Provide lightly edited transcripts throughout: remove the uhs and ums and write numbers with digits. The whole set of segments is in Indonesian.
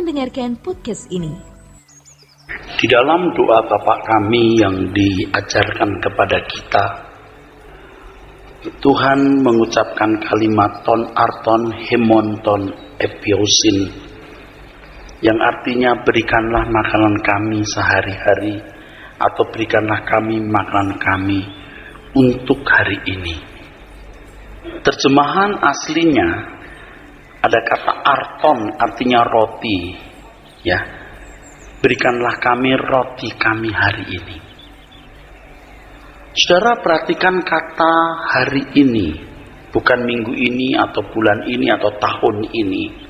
mendengarkan podcast ini. Di dalam doa Bapa kami yang diajarkan kepada kita, Tuhan mengucapkan kalimat ton arton hemonton epiosin, yang artinya berikanlah makanan kami sehari-hari, atau berikanlah kami makanan kami untuk hari ini. Terjemahan aslinya ada kata arton, artinya roti, ya. Berikanlah kami roti kami hari ini. Saudara, perhatikan kata hari ini, bukan minggu ini atau bulan ini atau tahun ini.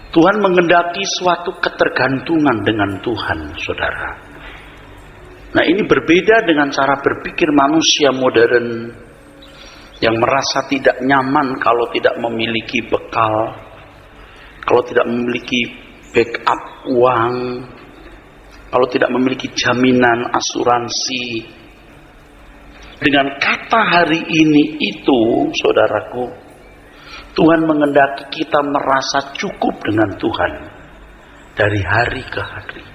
Tuhan mengendaki suatu ketergantungan dengan Tuhan, saudara. Nah, ini berbeda dengan cara berpikir manusia modern yang merasa tidak nyaman kalau tidak memiliki bekal, kalau tidak memiliki backup uang, kalau tidak memiliki jaminan asuransi. Dengan kata hari ini itu, saudaraku, Tuhan mengendaki kita merasa cukup dengan Tuhan dari hari ke hari.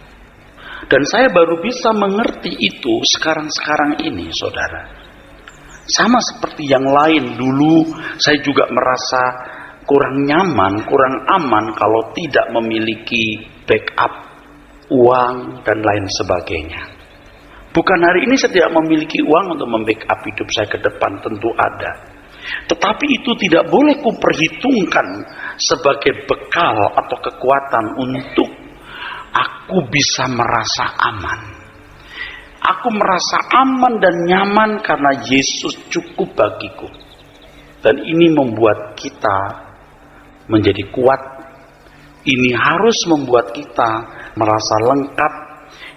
Dan saya baru bisa mengerti itu sekarang-sekarang ini, saudara. Sama seperti yang lain, dulu saya juga merasa kurang nyaman, kurang aman kalau tidak memiliki backup uang dan lain sebagainya. Bukan hari ini saya tidak memiliki uang untuk membackup hidup saya ke depan, tentu ada. Tetapi itu tidak boleh kuperhitungkan sebagai bekal atau kekuatan untuk aku bisa merasa aman. Aku merasa aman dan nyaman karena Yesus cukup bagiku. Dan ini membuat kita menjadi kuat. Ini harus membuat kita merasa lengkap.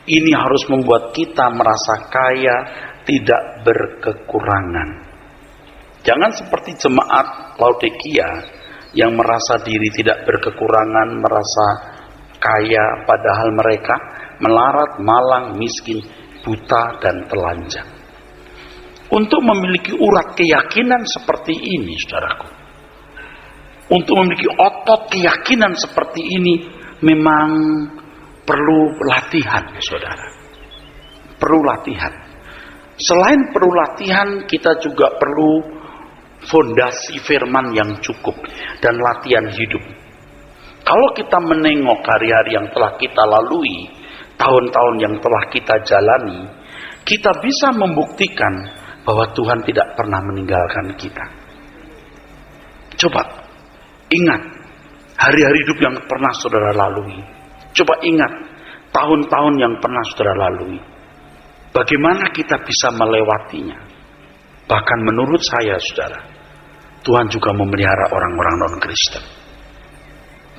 Ini harus membuat kita merasa kaya, tidak berkekurangan. Jangan seperti jemaat Laodikia yang merasa diri tidak berkekurangan, merasa kaya padahal mereka melarat, malang, miskin, buta dan telanjang. Untuk memiliki urat keyakinan seperti ini, saudaraku, untuk memiliki otot keyakinan seperti ini memang perlu latihan, saudara. Perlu latihan. Selain perlu latihan, kita juga perlu fondasi firman yang cukup dan latihan hidup. Kalau kita menengok hari-hari yang telah kita lalui, tahun-tahun yang telah kita jalani, kita bisa membuktikan bahwa Tuhan tidak pernah meninggalkan kita. Coba ingat hari-hari hidup yang pernah saudara lalui. Coba ingat tahun-tahun yang pernah saudara lalui. Bagaimana kita bisa melewatinya? Bahkan menurut saya, saudara, Tuhan juga memelihara orang-orang non-Kristen.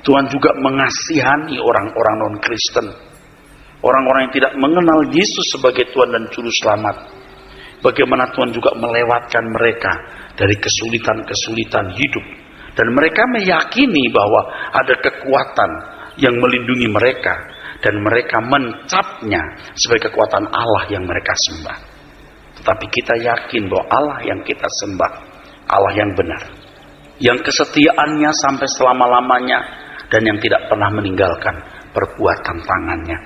Tuhan juga mengasihani orang-orang non-Kristen. Orang-orang yang tidak mengenal Yesus sebagai Tuhan dan Juru Selamat. Bagaimana Tuhan juga melewatkan mereka dari kesulitan-kesulitan hidup. Dan mereka meyakini bahwa ada kekuatan yang melindungi mereka. Dan mereka mencapnya sebagai kekuatan Allah yang mereka sembah. Tetapi kita yakin bahwa Allah yang kita sembah, Allah yang benar. Yang kesetiaannya sampai selama-lamanya dan yang tidak pernah meninggalkan perbuatan tangannya.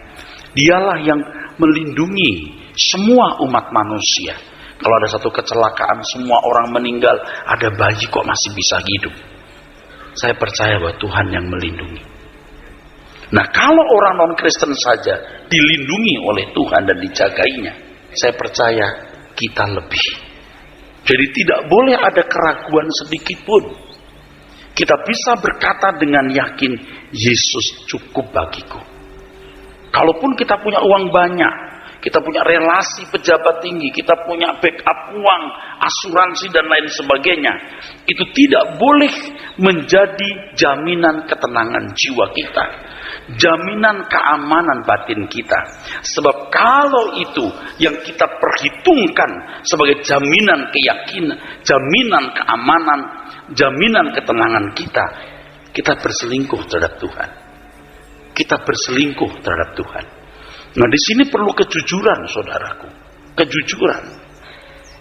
Dialah yang melindungi semua umat manusia. Kalau ada satu kecelakaan, semua orang meninggal, ada bayi kok masih bisa hidup. Saya percaya bahwa Tuhan yang melindungi. Nah, kalau orang non-Kristen saja dilindungi oleh Tuhan dan dijagainya, saya percaya kita lebih. Jadi tidak boleh ada keraguan sedikit pun. Kita bisa berkata dengan yakin, Yesus cukup bagiku. Kalaupun kita punya uang banyak, kita punya relasi pejabat tinggi, kita punya backup uang, asuransi dan lain sebagainya, itu tidak boleh menjadi jaminan ketenangan jiwa kita, jaminan keamanan batin kita. Sebab kalau itu yang kita perhitungkan sebagai jaminan keyakinan, jaminan keamanan, jaminan ketenangan kita, kita berselingkuh terhadap Tuhan. Kita berselingkuh terhadap Tuhan. Nah, di sini perlu kejujuran, saudaraku. Kejujuran.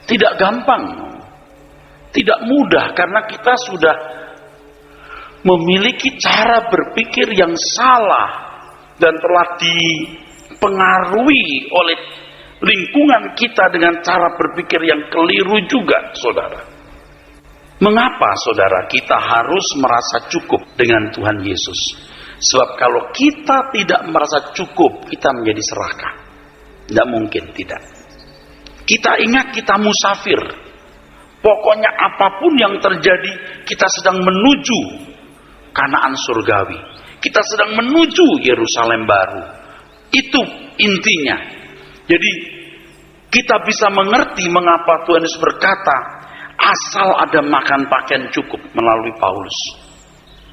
Tidak gampang. Tidak mudah karena kita sudah memiliki cara berpikir yang salah dan telah dipengaruhi oleh lingkungan kita dengan cara berpikir yang keliru juga, saudara. Mengapa, saudara, kita harus merasa cukup dengan Tuhan Yesus? Sebab kalau kita tidak merasa cukup, kita menjadi serakah. Tidak mungkin, tidak. Kita ingat kita musafir. Pokoknya apapun yang terjadi, kita sedang menuju Kanaan surgawi. Kita sedang menuju Yerusalem baru. Itu intinya. Jadi kita bisa mengerti mengapa Tuhan Yesus berkata, asal ada makan pakaian cukup melalui Paulus.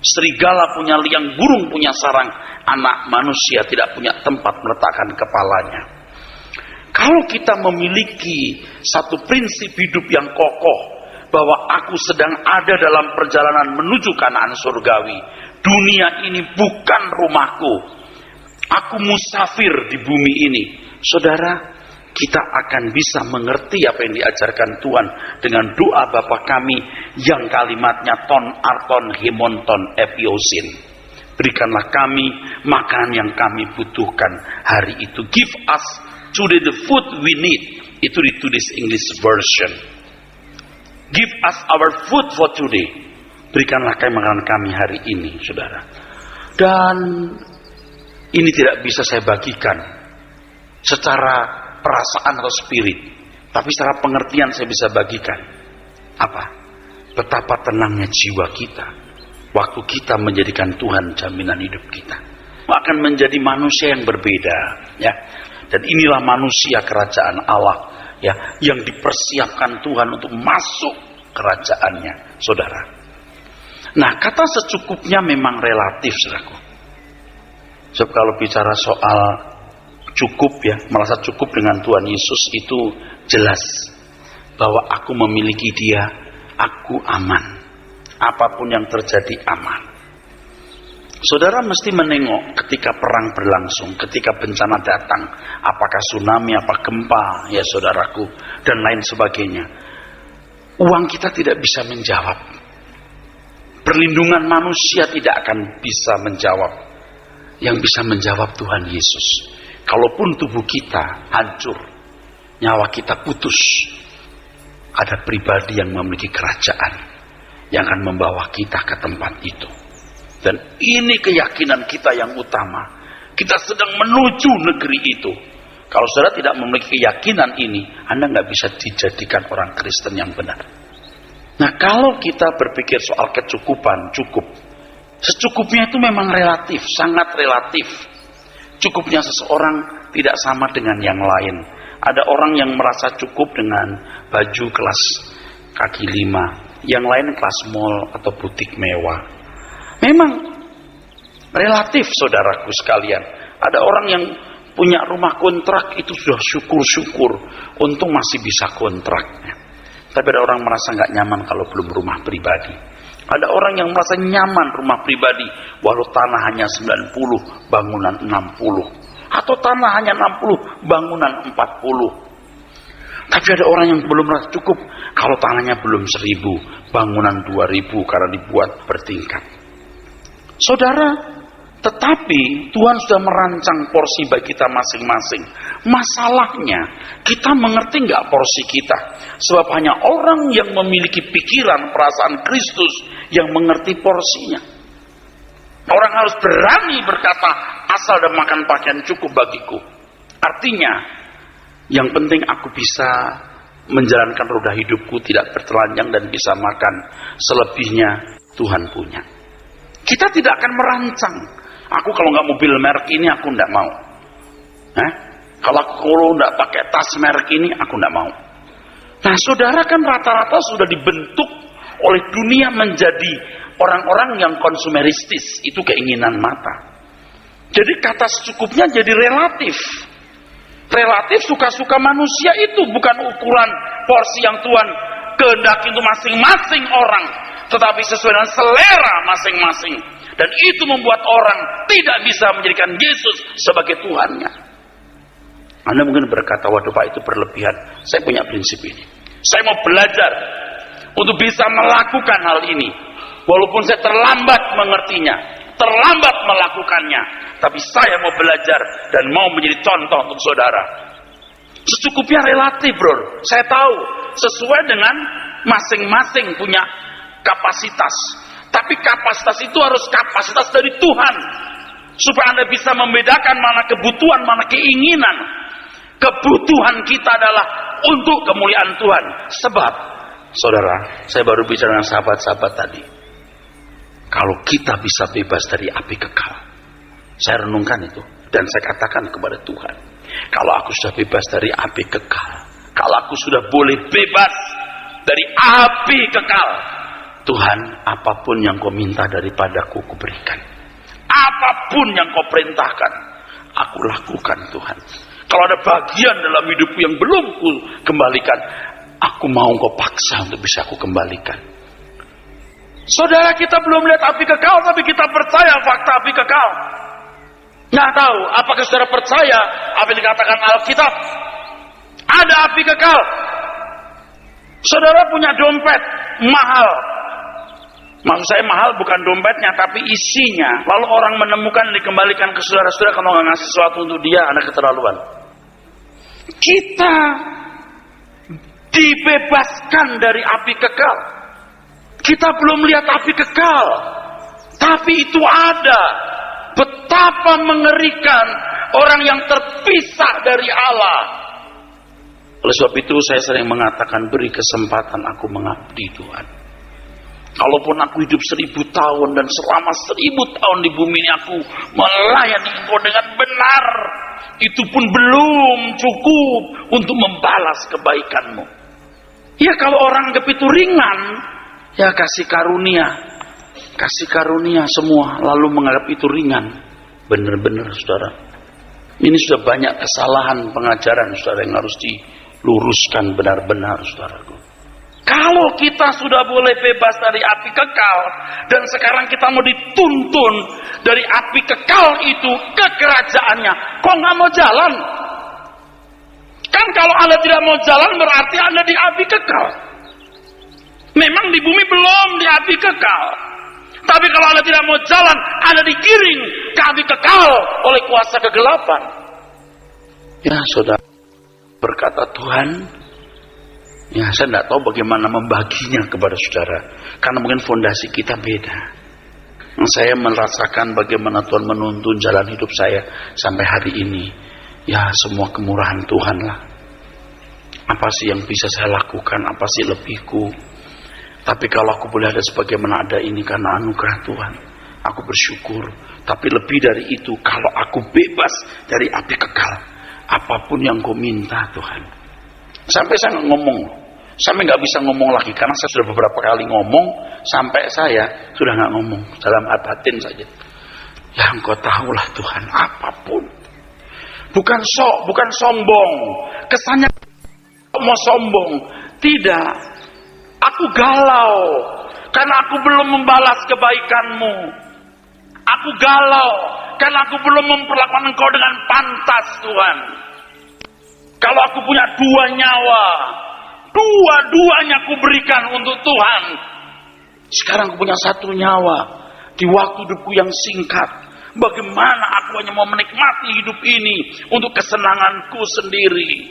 Serigala punya liang, burung punya sarang, anak manusia tidak punya tempat meletakkan kepalanya. Kalau kita memiliki satu prinsip hidup yang kokoh, bahwa aku sedang ada dalam perjalanan menuju Kanaan surgawi. Dunia ini bukan rumahku. Aku musafir di bumi ini. Saudara, kita akan bisa mengerti apa yang diajarkan Tuhan dengan doa Bapa kami yang kalimatnya ton arton himonton epiosin. Berikanlah kami makanan yang kami butuhkan hari itu. Give us today the food we need. Itu ditulis English version. Give us our food for today. Berikanlah kami makanan kami hari ini, saudara. Dan ini tidak bisa saya bagikan secara perasaan atau spirit, tapi secara pengertian saya bisa bagikan. Apa? Betapa tenangnya jiwa kita waktu kita menjadikan Tuhan jaminan hidup kita. Akan menjadi manusia yang berbeda, ya. Dan inilah manusia kerajaan Allah, ya, yang dipersiapkan Tuhan untuk masuk kerajaannya, saudara. Nah, kata secukupnya memang relatif, saudaraku. Sebab kalau bicara soal cukup, ya, merasa cukup dengan Tuhan Yesus itu jelas bahwa aku memiliki Dia, aku aman. Apapun yang terjadi aman. Saudara mesti menengok ketika perang berlangsung, ketika bencana datang, apakah tsunami, apa gempa, ya saudaraku, dan lain sebagainya. Uang kita tidak bisa menjawab. Perlindungan manusia tidak akan bisa menjawab. Yang bisa menjawab Tuhan Yesus. Kalaupun tubuh kita hancur, nyawa kita putus, ada pribadi yang memiliki kerajaan yang akan membawa kita ke tempat itu. Dan ini keyakinan kita yang utama. Kita sedang menuju negeri itu. Kalau saudara tidak memiliki keyakinan ini, Anda nggak bisa dijadikan orang Kristen yang benar. Nah, kalau kita berpikir soal kecukupan, cukup. Secukupnya itu memang relatif, sangat relatif. Cukupnya seseorang tidak sama dengan yang lain. Ada orang yang merasa cukup dengan baju kelas kaki 5. Yang lain kelas mall atau butik mewah. Memang relatif, saudaraku sekalian. Ada orang yang punya rumah kontrak itu sudah syukur-syukur, untung masih bisa kontraknya. Tapi ada orang merasa nggak nyaman kalau belum rumah pribadi. Ada orang yang merasa nyaman rumah pribadi, walau tanah hanya 90, bangunan 60. Atau tanah hanya 60, bangunan 40. Tapi ada orang yang belum merasa cukup, kalau tanahnya belum 1000, bangunan 2000 karena dibuat bertingkat. Saudara, tetapi Tuhan sudah merancang porsi bagi kita masing-masing. Masalahnya, kita mengerti nggak porsi kita? Sebab hanya orang yang memiliki pikiran, perasaan Kristus yang mengerti porsinya. Orang harus berani berkata, asal ada makan pakaian cukup bagiku. Artinya, yang penting aku bisa menjalankan roda hidupku tidak bertelanjang dan bisa makan. Selebihnya Tuhan punya. Kita tidak akan merancang. Aku kalau nggak mobil merek ini aku nggak mau. Kalau nggak pakai tas merek ini aku nggak mau. Nah, saudara kan rata-rata sudah dibentuk oleh dunia menjadi orang-orang yang konsumeristis. Itu keinginan mata. Jadi kata secukupnya jadi relatif. Relatif suka-suka manusia itu bukan ukuran porsi yang Tuhan kehendaki untuk masing-masing orang, tetapi sesuai dengan selera masing-masing. Dan itu membuat orang tidak bisa menjadikan Yesus sebagai Tuhannya. Anda mungkin berkata, waduh Pak, itu berlebihan. Saya punya prinsip ini. Saya mau belajar untuk bisa melakukan hal ini. Walaupun saya terlambat mengertinya, terlambat melakukannya, tapi saya mau belajar dan mau menjadi contoh untuk saudara. Secukupnya relatif, bro. Saya tahu sesuai dengan masing-masing punya kapasitas. Tapi kapasitas itu harus kapasitas dari Tuhan. Supaya Anda bisa membedakan mana kebutuhan, mana keinginan. Kebutuhan kita adalah untuk kemuliaan Tuhan. Sebab, saudara, saya baru bicara dengan sahabat-sahabat tadi. Kalau kita bisa bebas dari api kekal. Saya renungkan itu. Dan saya katakan kepada Tuhan. Kalau aku sudah bebas dari api kekal. Kalau aku sudah boleh bebas dari api kekal. Tuhan, apapun yang kau minta daripadaku, kuberikan. Apapun yang kau perintahkan, aku lakukan, Tuhan. Kalau ada bagian dalam hidupku yang belum ku kembalikan, aku mau kau paksa untuk bisa aku kembalikan. Saudara, kita belum lihat api kekal, tapi kita percaya fakta api kekal. Nggak tahu, apakah saudara percaya apa yang dikatakan Alkitab? Ada api kekal. Saudara punya dompet mahal. Maksud saya mahal bukan dompetnya, tapi isinya. Lalu orang menemukan dan dikembalikan ke saudara-saudara, kalau nggak ngasih sesuatu untuk dia, Anda keterlaluan. Kita dibebaskan dari api kekal. Kita belum lihat api kekal, tapi itu ada. Betapa mengerikan orang yang terpisah dari Allah. Oleh sebab itu saya sering mengatakan, beri kesempatan aku mengabdi Tuhan. Kalaupun aku hidup 1000 tahun dan selama 1000 tahun di bumi ini aku melayani Engkau dengan benar, itu pun belum cukup untuk membalas kebaikan-Mu. Ya kalau orang anggap itu ringan, ya kasih karunia semua, lalu menganggap itu ringan. Benar-benar saudara, ini sudah banyak kesalahan pengajaran saudara yang harus diluruskan benar-benar saudaraku. Kalau kita sudah boleh bebas dari api kekal, dan sekarang kita mau dituntun dari api kekal itu ke kerajaannya, kok nggak mau jalan? Kan kalau Anda tidak mau jalan berarti Anda di api kekal. Memang di bumi belum di api kekal, tapi kalau Anda tidak mau jalan, Anda digiring ke api kekal oleh kuasa kegelapan. Ya saudara, berkata Tuhan, ya saya tidak tahu bagaimana membaginya kepada saudara, karena mungkin fondasi kita beda. Saya merasakan bagaimana Tuhan menuntun jalan hidup saya sampai hari ini. Ya semua kemurahan Tuhan lah. Apa sih yang bisa saya lakukan, apa sih lebihku. Tapi kalau aku boleh ada sebagaimana ada ini karena anugerah Tuhan, aku bersyukur. Tapi lebih dari itu, kalau aku bebas dari api kekal, apapun yang kau minta Tuhan. Sampai saya nggak ngomong, sampai nggak bisa ngomong lagi karena saya sudah beberapa kali ngomong, sampai saya sudah nggak ngomong dalam batin saja. Ya Engkau tahulah Tuhan, apapun. Bukan bukan sombong. Kesannya mau sombong, tidak. Aku galau karena aku belum membalas kebaikan-Mu. Aku galau karena aku belum memperlakukan Engkau dengan pantas Tuhan. Kalau aku punya 2 nyawa, dua-duanya aku berikan untuk Tuhan. Sekarang aku punya 1 nyawa di waktu hidupku yang singkat. Bagaimana aku hanya mau menikmati hidup ini untuk kesenanganku sendiri.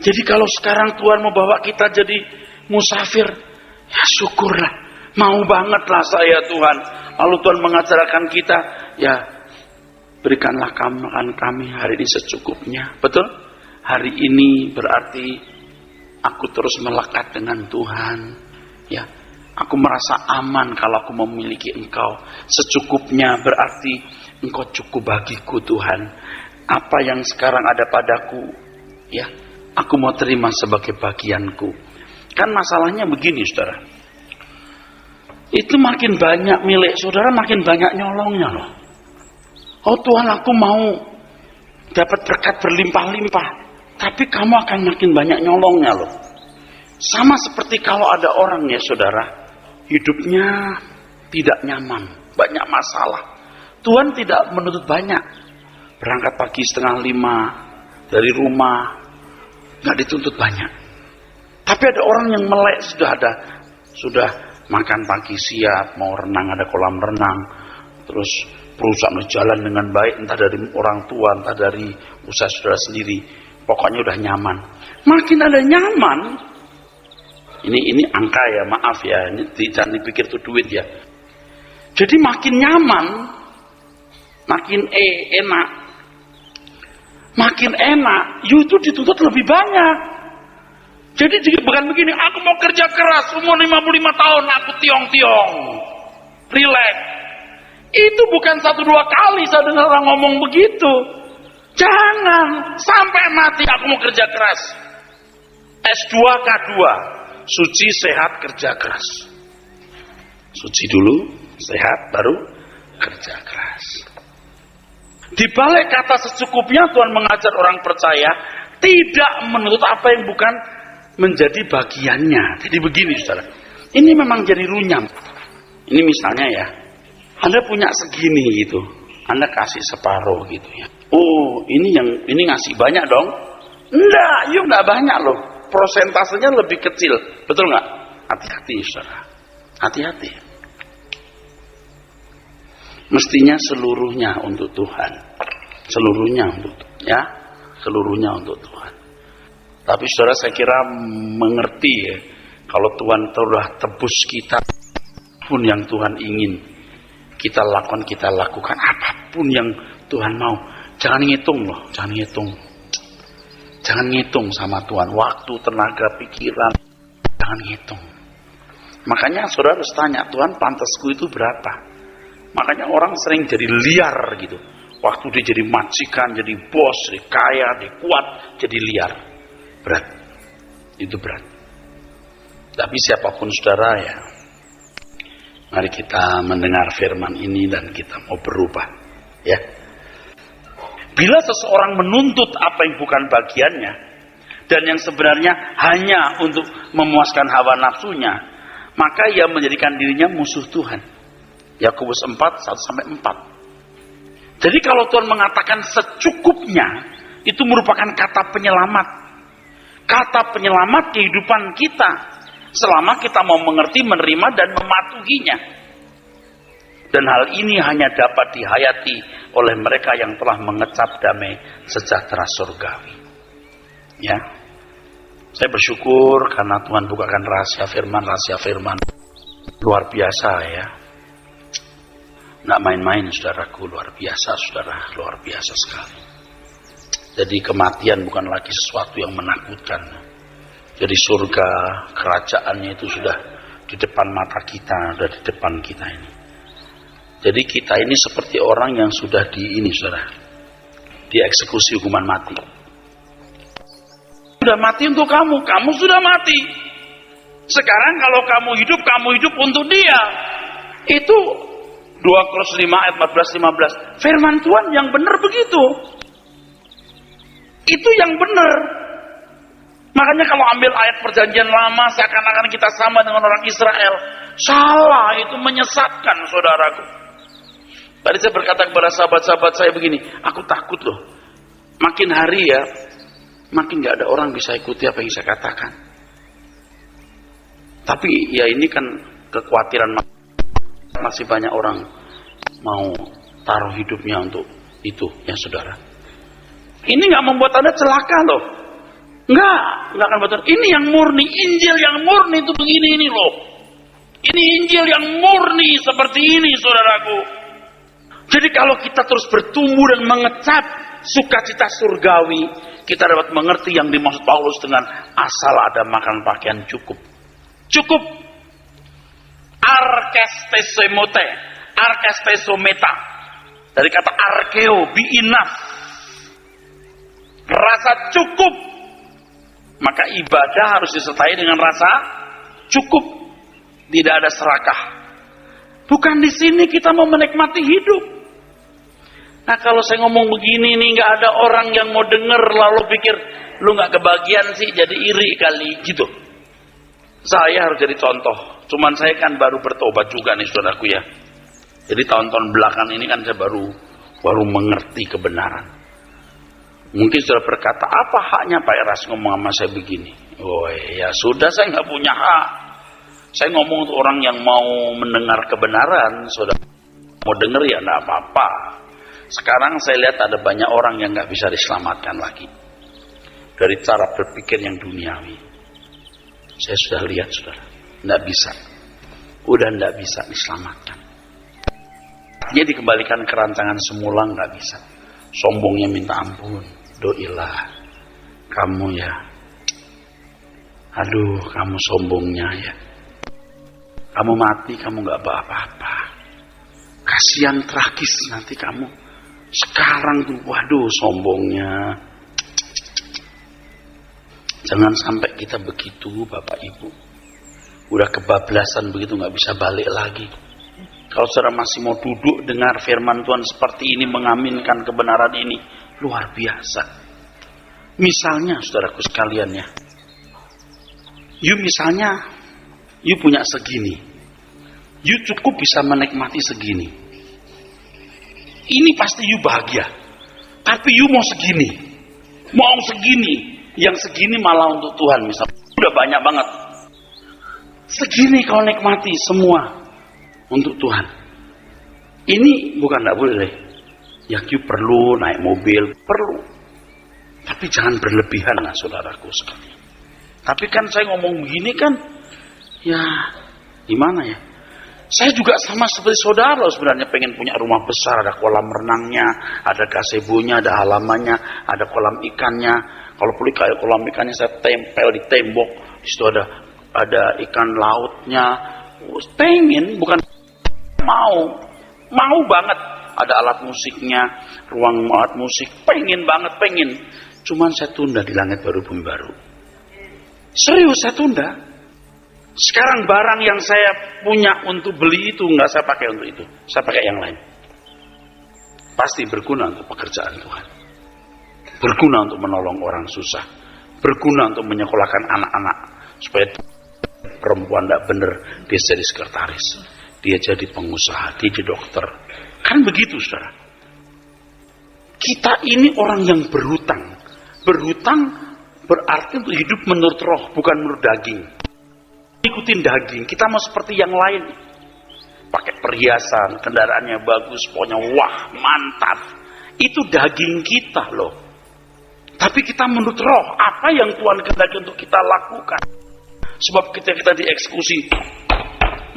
Jadi kalau sekarang Tuhan mau bawa kita jadi musafir, ya syukurlah, mau bangetlah saya Tuhan. Lalu Tuhan mengajarkan kita, ya berikanlah makan kami hari ini secukupnya. Betul? Hari ini berarti aku terus melekat dengan Tuhan. Ya, aku merasa aman kalau aku memiliki Engkau. Secukupnya berarti Engkau cukup bagiku Tuhan. Apa yang sekarang ada padaku, ya aku mau terima sebagai bagianku. Kan masalahnya begini saudara, itu makin banyak milik saudara, makin banyak nyolongnya loh. Oh Tuhan, aku mau dapat berkat berlimpah-limpah, tapi kamu akan makin banyak nyolongnya loh. Sama seperti kalau ada orang ya saudara, hidupnya tidak nyaman, banyak masalah. Tuhan tidak menuntut banyak. Berangkat pagi 4:30 dari rumah, nggak dituntut banyak. Tapi ada orang yang melek, sudah makan pagi siap, mau renang ada kolam renang, terus perusahaan jalan dengan baik, entah dari orang tua, entah dari usaha saudara sendiri, pokoknya udah nyaman. Makin ada nyaman, ini angka ya, maaf ya, ini jangan dipikir itu duit ya. Jadi makin nyaman, makin enak, makin enak, itu dituntut lebih banyak. Jadi bukan begini, aku mau kerja keras, umur 55 tahun, aku tiong-tiong, relax. Itu bukan 1-2 kali saya dengar orang ngomong begitu. Jangan, sampai mati aku mau kerja keras. S2, K2, suci, sehat, kerja keras. Suci dulu, sehat, baru kerja keras. Di balik kata secukupnya Tuhan mengajar orang percaya tidak menuntut apa yang bukan menjadi bagiannya. Jadi begini saudara, ini memang jadi runyam. Ini misalnya ya, Anda punya segini gitu, Anda kasih separuh gitu ya. Oh, ini ngasih banyak dong? Enggak, yuk enggak banyak loh. Prosentasenya lebih kecil, betul nggak? Hati-hati saudara, hati-hati. Mestinya seluruhnya untuk Tuhan, seluruhnya untuk ya, seluruhnya untuk Tuhan. Tapi saudara saya kira mengerti ya, kalau Tuhan telah tebus kita, pun yang Tuhan ingin kita lakukan apapun yang Tuhan mau. Jangan ngitung loh, jangan ngitung. Jangan ngitung sama Tuhan, waktu, tenaga, pikiran, jangan ngitung. Makanya saudara harus tanya, Tuhan pantasku itu berapa? Makanya orang sering jadi liar gitu. Waktu dia jadi majikan, jadi bos, jadi kaya, jadi kuat, jadi liar. Berat, itu berat. Tapi siapapun saudara ya, mari kita mendengar firman ini dan kita mau berubah ya. Bila seseorang menuntut apa yang bukan bagiannya dan yang sebenarnya hanya untuk memuaskan hawa nafsunya, maka ia menjadikan dirinya musuh Tuhan. Yakobus 4:1-4. Jadi kalau Tuhan mengatakan secukupnya, itu merupakan kata penyelamat. Kata penyelamat kehidupan kita selama kita mau mengerti, menerima dan mematuhinya. Dan hal ini hanya dapat dihayati oleh mereka yang telah mengecap damai sejahtera surgawi. Ya, saya bersyukur karena Tuhan bukakan rahasia firman luar biasa ya. Nggak main-main saudaraku, luar biasa saudara, luar biasa sekali. Jadi kematian bukan lagi sesuatu yang menakutkan. Jadi surga, kerajaannya itu sudah di depan mata kita, sudah di depan kita ini. Jadi kita ini seperti orang yang sudah saudara, dieksekusi hukuman mati. Sudah mati untuk kamu sudah mati. Sekarang kalau kamu hidup untuk dia. Itu 2 Korintus 5 ayat 14-15. Firman Tuhan yang benar begitu. Itu yang benar. Makanya kalau ambil ayat perjanjian lama seakan-akan kita sama dengan orang Israel. Salah, itu menyesatkan saudaraku. Tadi saya berkata kepada sahabat-sahabat saya begini, aku takut loh. Makin hari ya, makin gak ada orang bisa ikuti apa yang saya katakan. Tapi ya ini kan kekhawatiran, masih banyak orang mau taruh hidupnya untuk itu ya saudara. Ini gak membuat Anda celaka loh. Enggak akan betul. Ini yang murni, Injil yang murni itu begini ini loh. Ini Injil yang murni seperti ini saudaraku. Jadi kalau kita terus bertumbuh dan mengecap sukacita surgawi, kita dapat mengerti yang dimaksud Paulus dengan asal ada makan pakaian cukup. Cukup. Arkestesemote, arkestesometa. Dari kata arkeo, be enough. Rasa cukup. Maka ibadah harus disertai dengan rasa cukup. Tidak ada serakah. Bukan di sini kita mau menikmati hidup. Nah kalau saya ngomong begini nih, nggak ada orang yang mau denger lalu pikir lu nggak kebagian sih, jadi iri kali gitu. Saya harus jadi contoh. Cuman saya kan baru bertobat juga nih saudaraku ya. Jadi tahun-tahun belakang ini kan saya baru mengerti kebenaran. Mungkin sudah berkata, apa haknya Pak Eras ngomong sama saya begini? Oh ya sudah, saya nggak punya hak. Saya ngomong untuk orang yang mau mendengar kebenaran, saudara. Mau denger ya enggak apa-apa. Sekarang saya lihat ada banyak orang yang nggak bisa diselamatkan lagi dari cara berpikir yang duniawi. Saya sudah lihat, saudara, nggak bisa. Udah nggak bisa diselamatkan. Dia dikembalikan ke rancangan semula, nggak bisa. Sombongnya minta ampun. Doilah kamu ya. Aduh, kamu sombongnya ya. Kamu mati, kamu nggak apa-apa. Kasihan, tragis nanti kamu. Sekarang tuh, waduh, sombongnya. Jangan sampai kita begitu, Bapak Ibu. Udah kebablasan begitu, nggak bisa balik lagi. Kalau saudara masih mau duduk dengar firman Tuhan seperti ini, mengaminkan kebenaran ini, luar biasa. Misalnya, saudaraku sekalian ya, you punya segini, you cukup bisa menikmati segini. Ini pasti you bahagia. Tapi you mau segini, yang segini malah untuk Tuhan. Misalnya, udah banyak banget. Segini kau nikmati semua untuk Tuhan. Ini bukan tidak boleh. Ya, you perlu naik mobil, perlu. Tapi jangan berlebihan lah, saudaraku sekalian. Tapi kan saya ngomong begini kan, ya gimana ya? Saya juga sama seperti saudara sebenarnya, pengen punya rumah besar, ada kolam renangnya, ada gazebo-nya, ada halamannya, ada kolam ikannya. Kalau perlu kayak kolam ikannya saya tempel di tembok, di situ ada ikan lautnya. Pengen, bukan mau banget. Ada alat musiknya, ruang alat musik, pengen banget, pengen. Cuman saya tunda di langit baru bumi baru. Serius, saya tunda. Sekarang barang yang saya punya untuk beli itu nggak saya pakai untuk itu, saya pakai yang lain. Pasti berguna untuk pekerjaan Tuhan, berguna untuk menolong orang susah, berguna untuk menyekolahkan anak-anak supaya perempuan tidak benar dia jadi sekretaris, dia jadi pengusaha, dia jadi dokter. Kan begitu, saudara. Kita ini orang yang berhutang. Berhutang berarti untuk hidup menurut roh, bukan menurut daging. Ikutin daging, kita mau seperti yang lain. Pakai perhiasan, kendaraannya bagus, pokoknya wah, mantap. Itu daging kita loh. Tapi kita menurut roh, apa yang Tuhan kehendaki untuk kita lakukan. Sebab kita dieksekusi,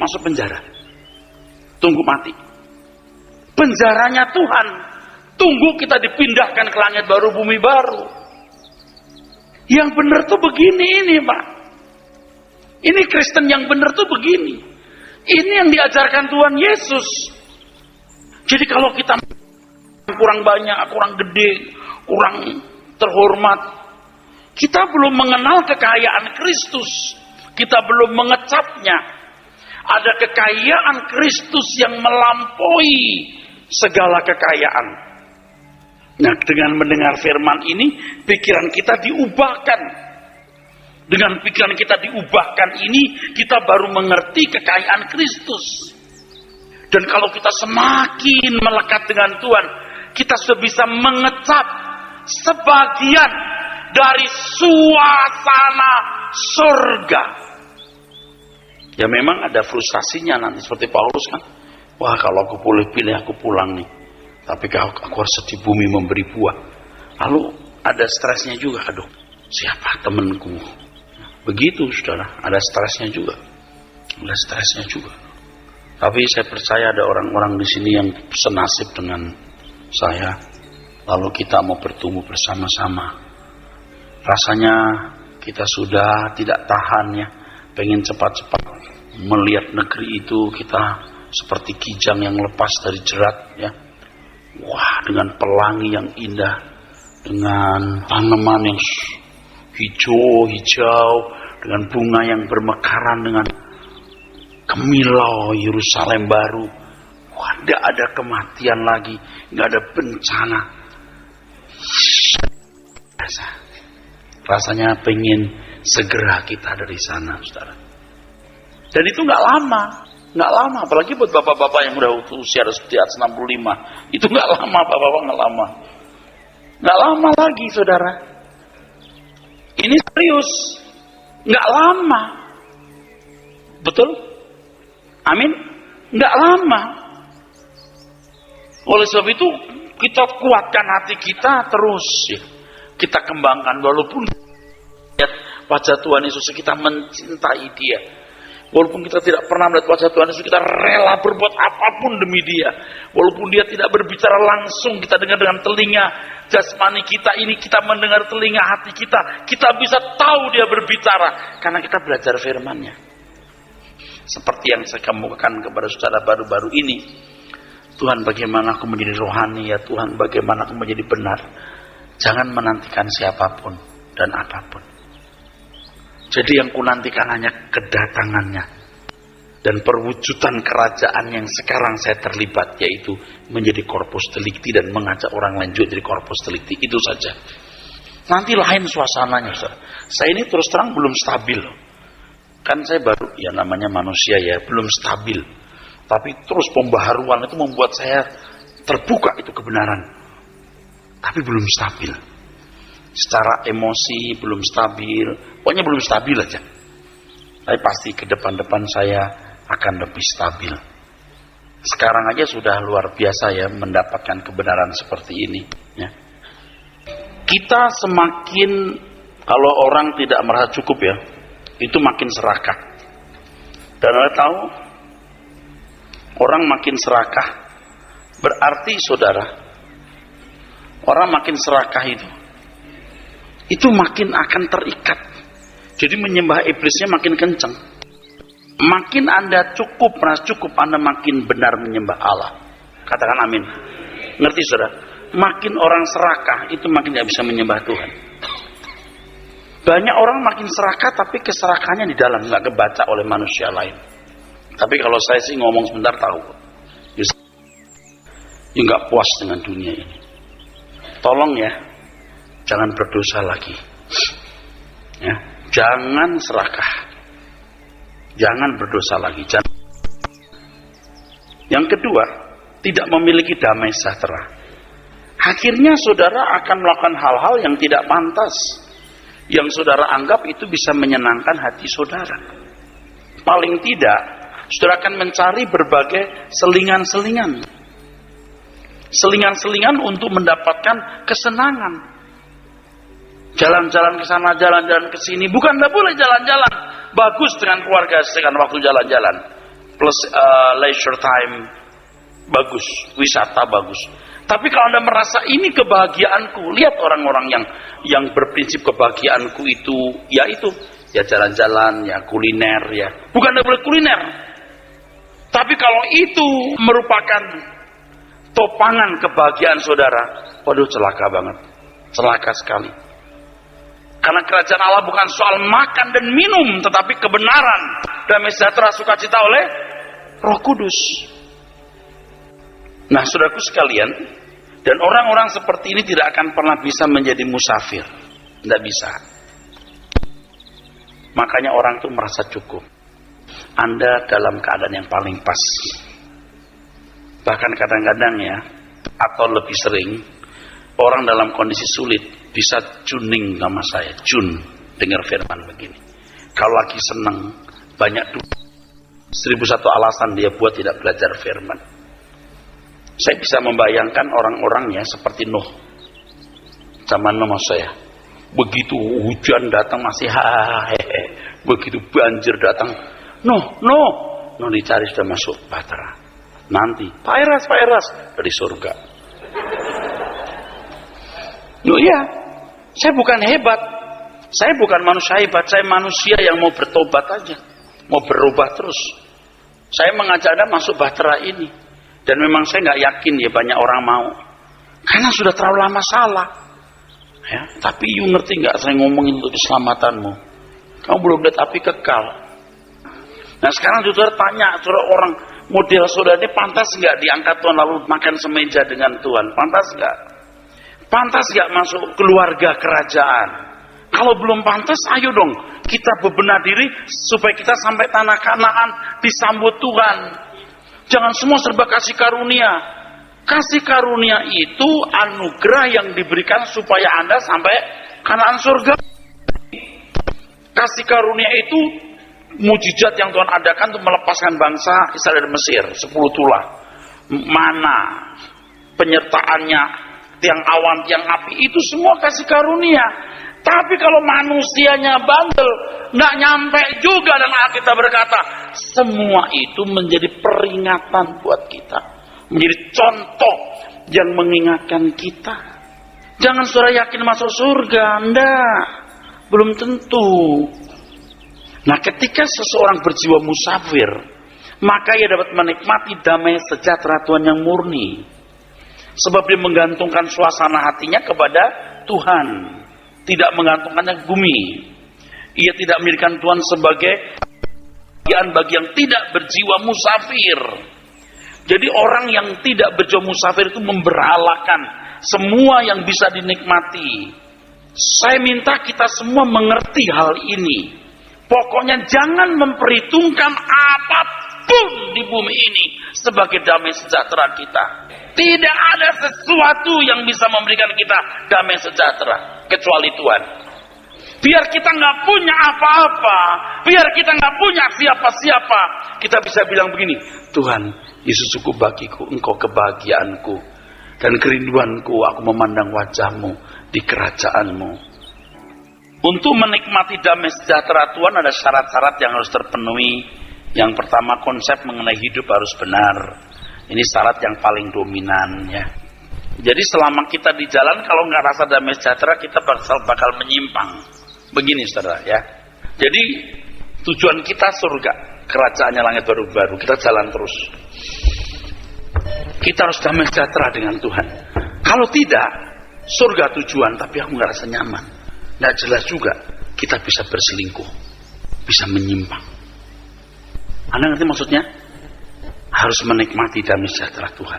masuk penjara. Tunggu mati. Penjaranya Tuhan, tunggu kita dipindahkan ke langit baru, bumi baru. Yang benar tuh begini ini, Pak. Ini Kristen yang benar tuh begini. Ini yang diajarkan Tuhan Yesus. Jadi kalau kita kurang banyak, kurang gede, kurang terhormat, kita belum mengenal kekayaan Kristus. Kita belum mengecapnya. Ada kekayaan Kristus yang melampaui segala kekayaan. Nah, dengan mendengar firman ini, pikiran kita diubahkan. Dengan pikiran kita diubahkan ini, kita baru mengerti kekayaan Kristus. Dan kalau kita semakin melekat dengan Tuhan, kita sudah bisa mengecap sebagian dari suasana surga. Ya memang ada frustasinya nanti, seperti Paulus kan. Wah, kalau aku boleh pilih, aku pulang nih. Tapi aku harus di bumi memberi buah. Lalu ada stresnya juga. Aduh, siapa temanku? Begitu, saudara. Ada stresnya juga. Ada stresnya juga. Tapi saya percaya ada orang-orang di sini yang senasib dengan saya. Lalu kita mau bertumbuh bersama-sama. Rasanya kita sudah tidak tahan ya. Pengen cepat-cepat melihat negeri itu, kita seperti kijang yang lepas dari jerat ya. Wah, dengan pelangi yang indah, dengan tanaman yang hijau, dengan bunga yang bermekaran, dengan kemilau Yerusalem baru. Wah, tidak ada kematian lagi, nggak ada bencana. Rasanya pengen segera kita dari sana, saudara. Dan itu nggak lama, apalagi buat bapak-bapak yang udah usia di atas 65, itu nggak lama, bapak-bapak nggak lama lagi, saudara. Ini serius, nggak lama. Betul? Amin? Enggak lama. Oleh sebab itu kita kuatkan hati kita terus ya. Kita kembangkan walaupun lihat wajah Tuhan Yesus, kita mencintai Dia. Walaupun kita tidak pernah melihat wajah Tuhan Yesus, kita rela berbuat apapun demi Dia. Walaupun Dia tidak berbicara langsung, kita dengar dengan telinga jasmani kita ini, kita mendengar telinga hati kita. Kita bisa tahu Dia berbicara karena kita belajar firman-Nya. Seperti yang saya kemukakan kepada saudara baru-baru ini. Tuhan, bagaimana aku menjadi rohani ya Tuhan, bagaimana aku menjadi benar. Jangan menantikan siapapun dan apapun. Jadi yang kunantikan hanya kedatangannya dan perwujudan kerajaan yang sekarang saya terlibat, yaitu menjadi korpus delicti dan mengajak orang lain juga jadi korpus delicti. Itu saja. Nanti lain suasananya, saudara. Saya ini terus terang belum stabil. Kan saya baru, ya namanya manusia ya, belum stabil. Tapi terus pembaharuan itu membuat saya terbuka itu kebenaran. Tapi belum stabil. Secara emosi belum stabil. Pokoknya belum stabil aja. Tapi pasti ke depan-depan saya akan lebih stabil. Sekarang aja sudah luar biasa ya mendapatkan kebenaran seperti ini. Ya. Kita semakin, kalau orang tidak merasa cukup ya, itu makin serakah. Dan Anda tahu, orang makin serakah, berarti saudara, orang makin serakah itu makin akan terikat. Jadi menyembah iblisnya makin kencang. Makin Anda cukup, merasa cukup, Anda makin benar menyembah Allah. Katakan amin. Ngerti saudara? Makin orang serakah, itu makin gak bisa menyembah Tuhan. Banyak orang makin serakah, tapi keserakahannya di dalam, gak kebaca oleh manusia lain. Tapi kalau saya sih ngomong sebentar tahu. Ya gak puas dengan dunia ini. Tolong ya, jangan berdosa lagi. Ya, jangan serakah. Jangan berdosa lagi. Yang kedua, tidak memiliki damai sejahtera. Akhirnya saudara akan melakukan hal-hal yang tidak pantas. Yang saudara anggap itu bisa menyenangkan hati saudara. Paling tidak, saudara akan mencari berbagai selingan-selingan. Selingan-selingan untuk mendapatkan kesenangan. Jalan-jalan ke sana, jalan-jalan ke sini. Bukan tidak boleh jalan-jalan. Bagus dengan keluarga, dengan waktu jalan-jalan. Plus leisure time. Bagus. Wisata bagus. Tapi kalau Anda merasa ini kebahagiaanku, lihat orang-orang yang berprinsip kebahagiaanku itu, ya jalan-jalan, ya kuliner, ya. Bukan tidak boleh kuliner. Tapi kalau itu merupakan topangan kebahagiaan saudara, waduh celaka banget. Celaka sekali. Karena kerajaan Allah bukan soal makan dan minum, tetapi kebenaran, damai sejahtera, sukacita oleh Roh Kudus. Nah, saudaraku sekalian, dan orang-orang seperti ini tidak akan pernah bisa menjadi musafir. Tidak bisa. Makanya orang itu merasa cukup. Anda dalam keadaan yang paling pas. Bahkan kadang-kadang ya, atau lebih sering, orang dalam kondisi sulit bisa tuning sama saya. Jun, dengar firman begini. Kalau lagi senang, banyak 1001 alasan dia buat tidak belajar firman. Saya bisa membayangkan orang-orangnya seperti Nuh. Zaman Nuh saya. Begitu hujan datang masih hehehe. Begitu banjir datang, Nuh dicari sudah masuk bahtera. Nanti, Pak Eras dari surga. Nuh ya, saya bukan hebat. Saya bukan manusia hebat. Saya manusia yang mau bertobat aja. Mau berubah terus. Saya mengajak Anda masuk bahtera ini. Dan memang saya nggak yakin ya banyak orang mau. Karena sudah terlalu lama salah. Ya, tapi you ngerti nggak saya ngomongin untuk keselamatanmu. Kamu belum lihat api kekal. Nah sekarang saudara tanya, saudara orang model saudara ini pantas nggak diangkat Tuhan lalu makan semeja dengan Tuhan? Pantas nggak? Pantas nggak masuk keluarga kerajaan? Kalau belum pantas, ayo dong kita bebenah diri supaya kita sampai tanah Kanaan disambut Tuhan. Jangan semua serba kasih karunia. Kasih karunia itu anugerah yang diberikan supaya Anda sampai Kanaan surga. Kasih karunia itu Mujizat yang Tuhan adakan untuk melepaskan bangsa Israel dari Mesir, 10 tulah. Mana penyertaannya, tiang awan, tiang api, itu semua kasih karunia. Tapi kalau manusianya bandel, nggak nyampe juga, dan Alkitab berkata, semua itu menjadi peringatan buat kita, menjadi contoh yang mengingatkan kita. Jangan saudara yakin masuk surga, enggak, belum tentu. Nah, ketika seseorang berjiwa musafir, maka ia dapat menikmati damai sejahtera Tuhan yang murni. Sebab dia menggantungkan suasana hatinya kepada Tuhan, tidak menggantungkannya ke bumi. Ia tidak menjadikan Tuhan sebagai bagian bagi yang tidak berjiwa musafir. Jadi orang yang tidak berjiwa musafir itu memberhalakan semua yang bisa dinikmati. Saya minta kita semua mengerti hal ini. Pokoknya jangan memperhitungkan apapun di bumi ini sebagai damai sejahtera kita. Tidak ada sesuatu yang bisa memberikan kita damai sejahtera kecuali Tuhan. Biar kita nggak punya apa-apa, biar kita nggak punya siapa-siapa, kita bisa bilang begini, Tuhan, Yesus cukup bagiku, Engkau kebahagiaanku dan kerinduanku, aku memandang wajah-Mu di kerajaan-Mu. Untuk menikmati damai sejahtera Tuhan ada syarat-syarat yang harus terpenuhi. Yang pertama, konsep mengenai hidup harus benar. Ini syarat yang paling dominan, ya. Jadi selama kita di jalan, kalau nggak rasa damai sejahtera, kita bakal menyimpang. Begini, saudara, ya. Jadi tujuan kita surga, kerajaannya langit baru-baru. Kita jalan terus. Kita harus damai sejahtera dengan Tuhan. Kalau tidak, surga tujuan, tapi aku nggak rasa nyaman. Nggak jelas juga, kita bisa berselingkuh, bisa menyimpang. Anda ngerti maksudnya? Harus menikmati damai sejahtera Tuhan.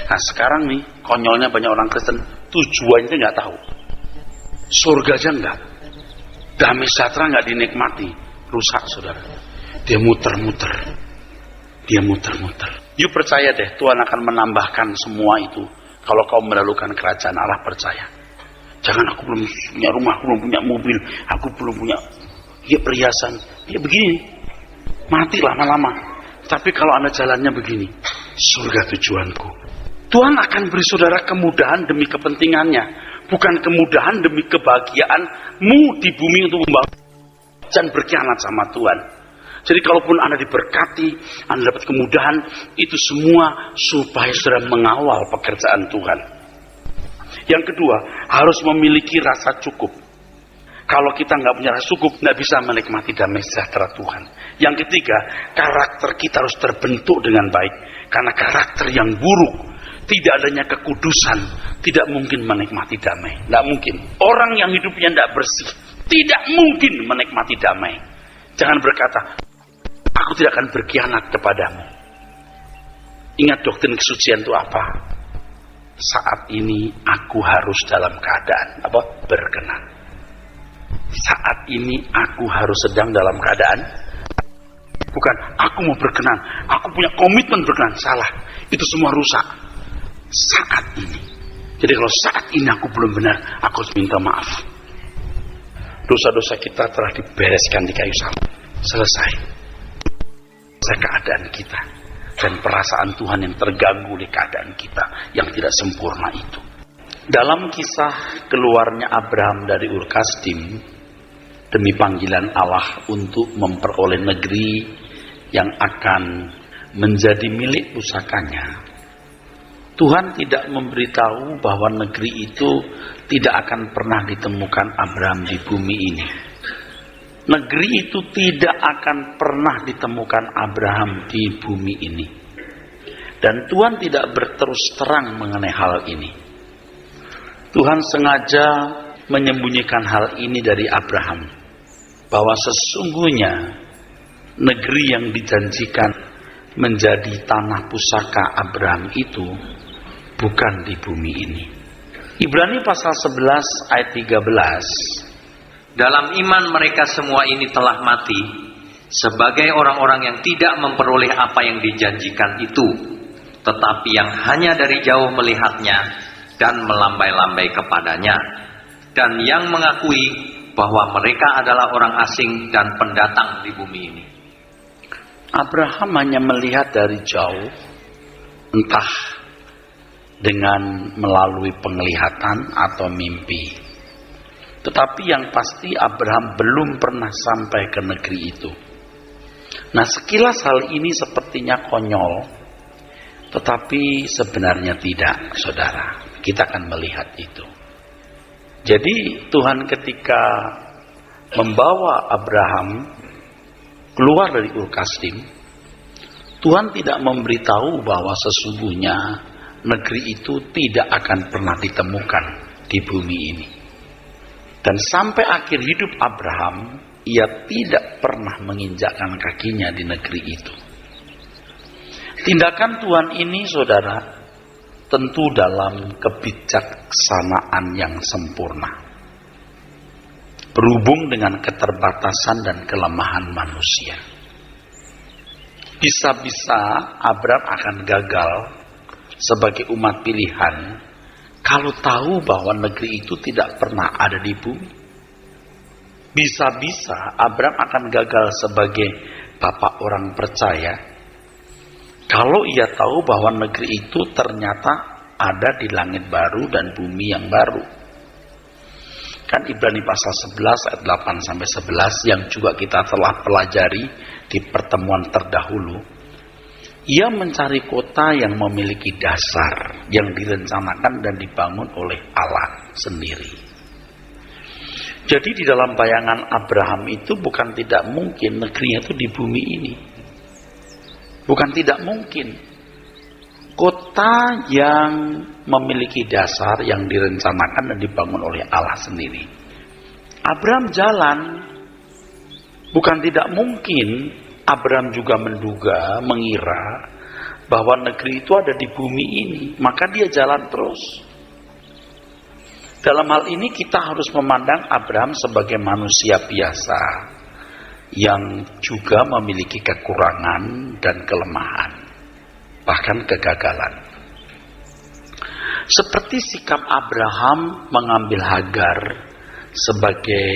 Nah sekarang nih, konyolnya banyak orang Kristen, tujuannya nggak tahu. Surga aja nggak. Damai sejahtera nggak dinikmati, rusak saudara. Dia muter-muter. You percaya deh, Tuhan akan menambahkan semua itu. Kalau kau melalukan kerajaan Allah, percaya. Jangan, aku belum punya rumah, aku belum punya mobil, aku belum punya perhiasan. Ya begini, mati lama-lama. Tapi kalau Anda jalannya begini, surga tujuanku. Tuhan akan beri saudara kemudahan demi kepentingannya, bukan kemudahan demi kebahagiaanmu di bumi untuk membangun dan berkhianat sama Tuhan. Jadi kalaupun Anda diberkati, Anda dapat kemudahan, itu semua supaya saudara mengawal pekerjaan Tuhan. Yang kedua, harus memiliki rasa cukup. Kalau kita nggak punya rasa cukup, nggak bisa menikmati damai sejahtera Tuhan. Yang ketiga, karakter kita harus terbentuk dengan baik. Karena karakter yang buruk, tidak adanya kekudusan, tidak mungkin menikmati damai. Nggak mungkin. Orang yang hidupnya nggak bersih, tidak mungkin menikmati damai. Jangan berkata, aku tidak akan berkhianat kepadamu. Ingat doktrin kesucian itu apa? Saat ini aku harus dalam keadaan berkenan. Saat ini aku harus sedang dalam keadaan, bukan aku mau berkenan, aku punya komitmen berkenan. Salah, itu semua rusak. Saat ini. Jadi kalau saat ini aku belum benar, aku harus minta maaf. Dosa-dosa kita telah dibereskan di kayu salib. Selesai. Keadaan kita dan perasaan Tuhan yang terganggu oleh keadaan kita yang tidak sempurna itu. Dalam kisah keluarnya Abraham dari Ur Kasdim demi panggilan Allah untuk memperoleh negeri yang akan menjadi milik pusakanya, Tuhan tidak memberitahu bahwa negeri itu tidak akan pernah ditemukan Abraham di bumi ini. Negeri itu tidak akan pernah ditemukan Abraham di bumi ini. Dan Tuhan tidak berterus terang mengenai hal ini. Tuhan sengaja menyembunyikan hal ini dari Abraham. Bahwa sesungguhnya negeri yang dijanjikan menjadi tanah pusaka Abraham itu bukan di bumi ini. Ibrani pasal 11 ayat 13. Dalam iman mereka semua ini telah mati sebagai orang-orang yang tidak memperoleh apa yang dijanjikan itu, tetapi yang hanya dari jauh melihatnya dan melambai-lambai kepadanya, dan yang mengakui bahwa mereka adalah orang asing dan pendatang di bumi ini. Abraham hanya melihat dari jauh, entah dengan melalui penglihatan atau mimpi. Tetapi yang pasti Abraham belum pernah sampai ke negeri itu. Nah, sekilas hal ini sepertinya konyol, tetapi sebenarnya tidak, saudara. Kita akan melihat itu. Jadi Tuhan ketika membawa Abraham keluar dari Ur Kasdim, Tuhan tidak memberitahu bahwa sesungguhnya negeri itu tidak akan pernah ditemukan di bumi ini. Dan sampai akhir hidup Abraham, ia tidak pernah menginjakkan kakinya di negeri itu. Tindakan Tuhan ini, saudara, tentu dalam kebijaksanaan yang sempurna, berhubung dengan keterbatasan dan kelemahan manusia. Bisa-bisa Abraham akan gagal sebagai umat pilihan kalau tahu bahwa negeri itu tidak pernah ada di bumi. Bisa-bisa Abraham akan gagal sebagai bapak orang percaya kalau ia tahu bahwa negeri itu ternyata ada di langit baru dan bumi yang baru. Kan Ibrani pasal 11 ayat 8-11 yang juga kita telah pelajari di pertemuan terdahulu. Ia mencari kota yang memiliki dasar, yang direncanakan dan dibangun oleh Allah sendiri. Jadi di dalam bayangan Abraham itu bukan tidak mungkin negerinya itu di bumi ini. Bukan tidak mungkin. Kota yang memiliki dasar, yang direncanakan dan dibangun oleh Allah sendiri. Abraham jalan. Bukan tidak mungkin Abraham juga menduga, mengira bahwa negeri itu ada di bumi ini. Maka dia jalan terus. Dalam hal ini kita harus memandang Abraham sebagai manusia biasa yang juga memiliki kekurangan dan kelemahan, bahkan kegagalan. Seperti sikap Abraham mengambil Hagar sebagai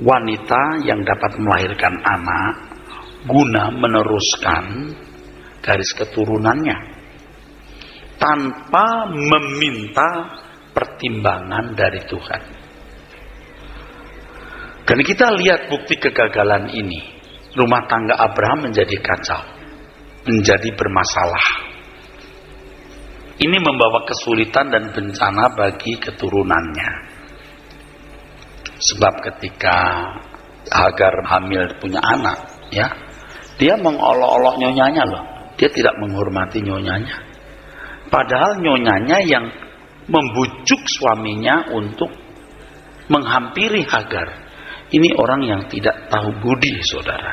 wanita yang dapat melahirkan anak guna meneruskan garis keturunannya tanpa meminta pertimbangan dari Tuhan. Dan kita lihat bukti kegagalan ini. Rumah tangga Abraham menjadi kacau, menjadi bermasalah. Ini membawa kesulitan dan bencana bagi keturunannya. Sebab ketika Hagar hamil punya anak, ya, dia mengolok-olok nyonyanya loh. Dia tidak menghormati nyonyanya. Padahal nyonyanya yang membujuk suaminya untuk menghampiri Hagar. Ini orang yang tidak tahu budi, saudara.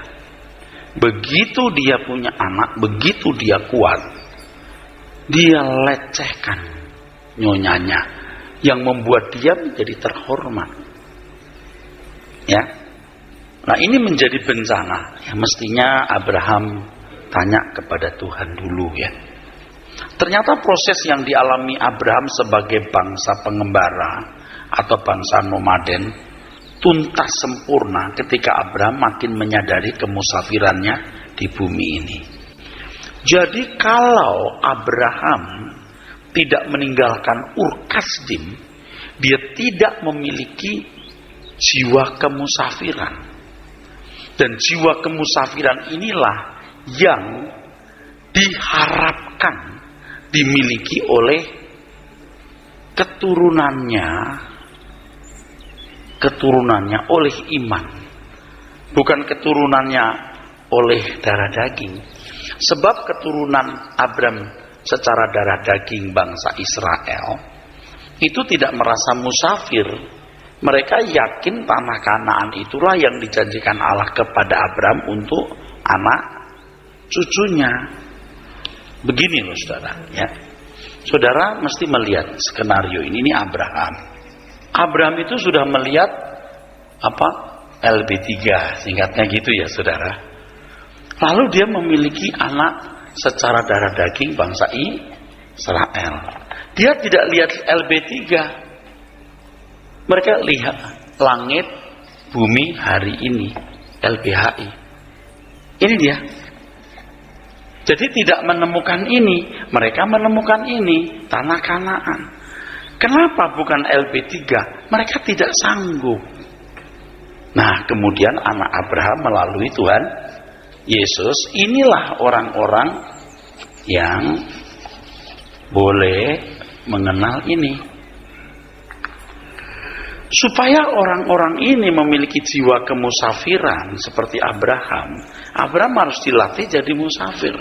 Begitu dia punya anak, begitu dia kuat, dia lecehkan nyonyanya, yang membuat dia menjadi terhormat. Ya, nah ini menjadi bencana. Yang mestinya Abraham tanya kepada Tuhan dulu, ya. Ternyata proses yang dialami Abraham sebagai bangsa pengembara atau bangsa nomaden tuntas sempurna ketika Abraham makin menyadari kemusafirannya di bumi ini. Jadi kalau Abraham tidak meninggalkan Ur Kasdim, dia tidak memiliki jiwa kemusafiran. Dan jiwa kemusafiran inilah yang diharapkan dimiliki oleh keturunannya oleh iman, bukan keturunannya oleh darah daging. Sebab keturunan Abraham secara darah daging bangsa Israel itu tidak merasa musafir. Mereka yakin tanah Kanaan itulah yang dijanjikan Allah kepada Abraham untuk anak cucunya. Begini loh saudara, ya. Saudara mesti melihat skenario ini Abraham. Abraham itu sudah melihat LB3, singkatnya gitu ya saudara. Lalu dia memiliki anak secara darah daging bangsa Israel. Dia tidak lihat LB3. Mereka lihat langit, bumi hari ini, LBHI. Ini dia. Jadi tidak menemukan ini, mereka menemukan ini, tanah Kanaan. Kenapa bukan LB3? Mereka tidak sanggup. Nah, kemudian anak Abraham melalui Tuhan Yesus, inilah orang-orang yang boleh mengenal ini. Supaya orang-orang ini memiliki jiwa kemusafiran seperti Abraham harus dilatih jadi musafir.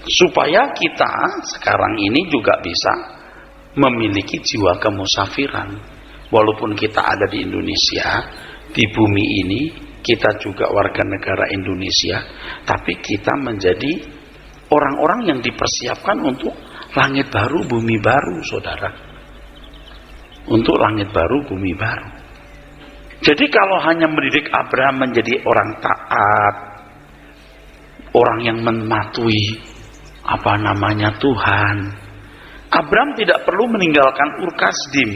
Supaya kita sekarang ini juga bisa memiliki jiwa kemusafiran. Walaupun kita ada di Indonesia, di bumi ini, kita juga warga negara Indonesia, tapi kita menjadi orang-orang yang dipersiapkan untuk langit baru, bumi baru, saudara. Untuk langit baru, bumi baru. Jadi kalau hanya mendidik Abraham menjadi orang taat, orang yang mematuhi Tuhan, Abraham tidak perlu meninggalkan Ur-Kasdim.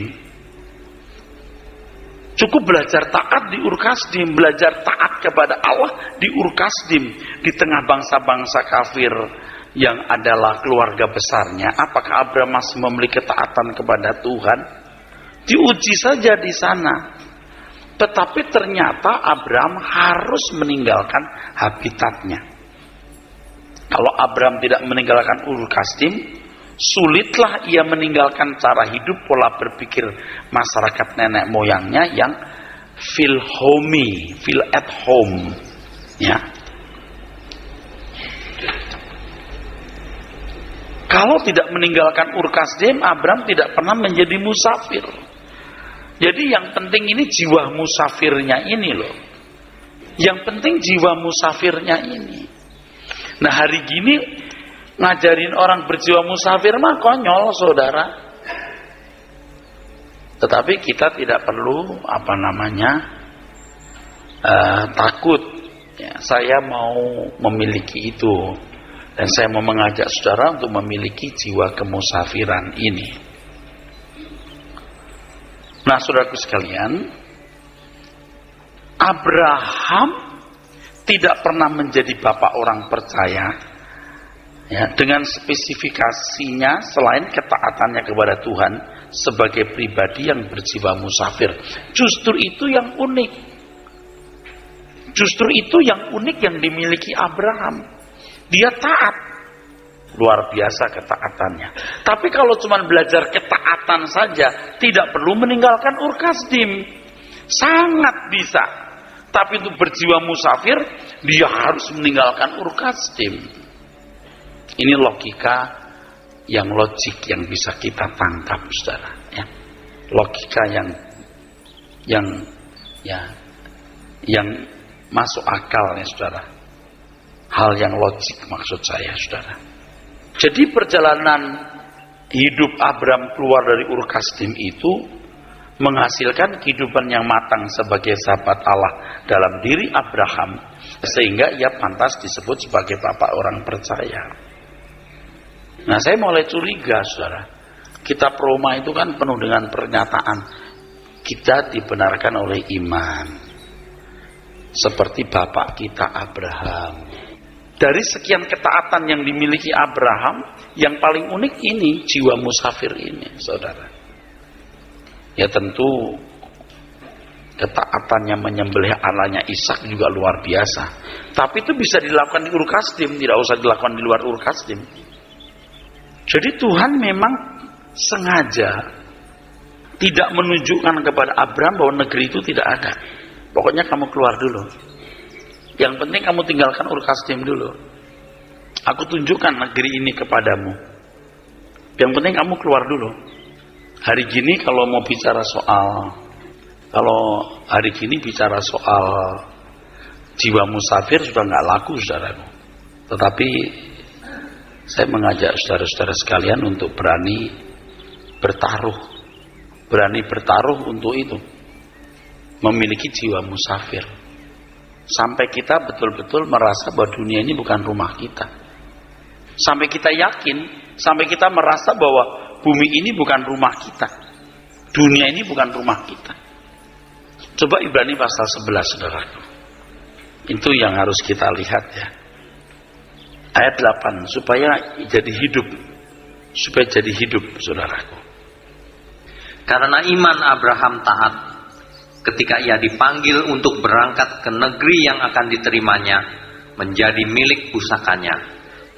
Cukup belajar taat di Ur-Kasdim, belajar taat kepada Allah di Ur-Kasdim, di tengah bangsa-bangsa kafir yang adalah keluarga besarnya. Apakah Abraham masih memiliki ketaatan kepada Tuhan? Diuji saja di sana. Tetapi ternyata Abraham harus meninggalkan habitatnya. Kalau Abraham tidak meninggalkan Ur-Kasdim, sulitlah ia meninggalkan cara hidup, pola berpikir masyarakat nenek moyangnya yang feel homey, feel at home, ya. Kalau tidak meninggalkan Ur-Kasdim, Abraham tidak pernah menjadi musafir. Jadi yang penting ini jiwa musafirnya ini loh. Yang penting jiwa musafirnya ini. Nah, hari gini ngajarin orang berjiwa musafir mah konyol, saudara. Tetapi kita tidak perlu takut. Ya, saya mau memiliki itu, dan saya mau mengajak saudara untuk memiliki jiwa kemusafiran ini. Nah, saudaraku sekalian, Abraham tidak pernah menjadi bapak orang percaya, ya, dengan spesifikasinya selain ketaatannya kepada Tuhan sebagai pribadi yang berjiwa musafir. Justru itu yang unik. Justru itu yang unik yang dimiliki Abraham. Dia taat. Luar biasa ketaatannya. Tapi kalau cuma belajar ketaatan saja, tidak perlu meninggalkan Ur-Kasdim. Sangat bisa. Tapi untuk berjiwa musafir, dia harus meninggalkan Ur-Kasdim. Ini logika yang logik yang bisa kita tangkap, saudara. Ya. Logika yang masuk akal, ya, saudara. Hal yang logik maksud saya, saudara. Jadi perjalanan hidup Abraham keluar dari Ur-Kasdim itu menghasilkan kehidupan yang matang sebagai sahabat Allah dalam diri Abraham, sehingga ia pantas disebut sebagai bapak orang percaya. Nah, saya mulai curiga, saudara. Kitab Roma itu kan penuh dengan pernyataan kita dibenarkan oleh iman, seperti bapak kita Abraham. Dari sekian ketaatan yang dimiliki Abraham, yang paling unik ini jiwa musafir ini, saudara. Ya tentu ketaatannya menyembelih anaknya Ishak juga luar biasa. Tapi itu bisa dilakukan di Ur-Kasdim, tidak usah dilakukan di luar Ur-Kasdim. Jadi Tuhan memang sengaja tidak menunjukkan kepada Abraham bahwa negeri itu tidak ada. Pokoknya kamu keluar dulu. Yang penting kamu tinggalkan Ur-Kasdim dulu. Aku tunjukkan negeri ini kepadamu. Yang penting kamu keluar dulu. Hari gini kalau bicara soal jiwa musafir sudah nggak laku, saudaraku. Tetapi saya mengajak saudara-saudara sekalian untuk berani bertaruh untuk itu, memiliki jiwa musafir. Sampai kita betul-betul merasa bahwa dunia ini bukan rumah kita. Sampai kita yakin, sampai kita merasa bahwa bumi ini bukan rumah kita. Dunia ini bukan rumah kita. Coba Ibrani pasal 11, saudaraku. Itu yang harus kita lihat ya. Ayat 8, supaya jadi hidup. Supaya jadi hidup, saudaraku. Karena iman Abraham taat ketika ia dipanggil untuk berangkat ke negeri yang akan diterimanya menjadi milik pusakanya.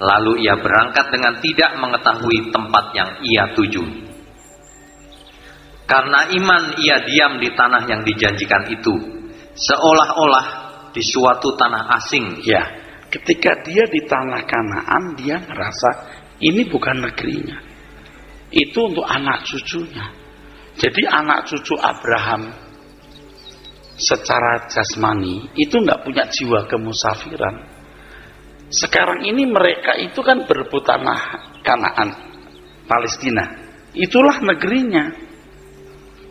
Lalu ia berangkat dengan tidak mengetahui tempat yang ia tuju. Karena iman ia diam di tanah yang dijanjikan itu, seolah-olah di suatu tanah asing. Ya, ketika dia di tanah Kanaan, dia merasa ini bukan negerinya. Itu untuk anak cucunya. Jadi anak cucu Abraham secara jasmani itu nggak punya jiwa kemusafiran. Sekarang ini mereka itu kan berebut tanah Kanaan, Palestina. Itulah negerinya.